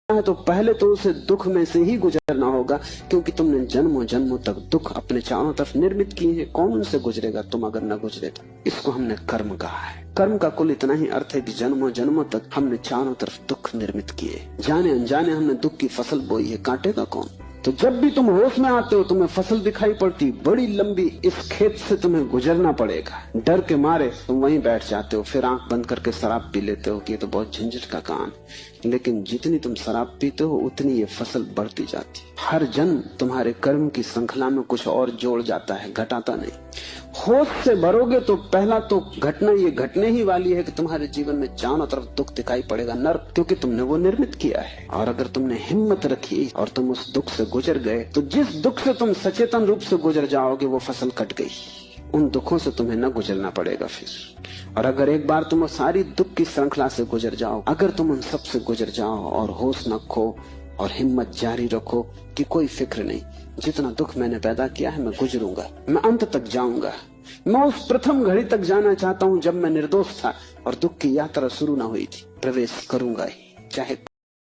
है तो पहले तो उसे दुख में से ही गुजरना होगा, क्योंकि तुमने जन्मों जन्मों तक दुख अपने चारों तरफ निर्मित किए हैं। कौन उनसे गुजरेगा तुम अगर न गुजरे तो? इसको हमने कर्म कहा है। कर्म का कुल इतना ही अर्थ है कि जन्मों जन्मों तक हमने चारों तरफ दुख निर्मित किए, जाने अनजाने हमने दुख की फसल बोई है, काटेगा कौन? तो जब भी तुम होश में आते हो तुम्हें फसल दिखाई पड़ती बड़ी लंबी, इस खेत से तुम्हें गुजरना पड़ेगा। डर के मारे तुम वहीं बैठ जाते हो, फिर आंख बंद करके शराब पी लेते हो कि ये तो बहुत झंझट का काम है। लेकिन जितनी तुम शराब पीते हो उतनी ये फसल बढ़ती जाती। हर जन्म तुम्हारे कर्म की श्रृंखला में कुछ और जोड़ जाता है, घटाता नहीं। होश से भरोगे तो पहला तो घटना ये घटने ही वाली है कि तुम्हारे जीवन में चारों तरफ दुख दिखाई पड़ेगा, नर्क, क्योंकि तुमने वो निर्मित किया है। और अगर तुमने हिम्मत रखी और तुम उस दुख से गुजर गए तो जिस दुख से तुम सचेतन रूप से गुजर जाओगे वो फसल कट गई। उन दुखों से तुम्हें न गुजरना पड़ेगा फिर। और अगर एक बार तुम सारी दुख की श्रृंखला से गुजर जाओ, अगर तुम उन सब से गुजर जाओ और होश न खो और हिम्मत जारी रखो कि कोई फिक्र नहीं, जितना दुख मैंने पैदा किया है मैं गुजरूंगा, मैं अंत तक जाऊंगा। मैं उस प्रथम घड़ी तक जाना चाहता हूं जब मैं निर्दोष था और दुख की यात्रा शुरू न हुई थी। प्रवेश करूंगा ही, चाहे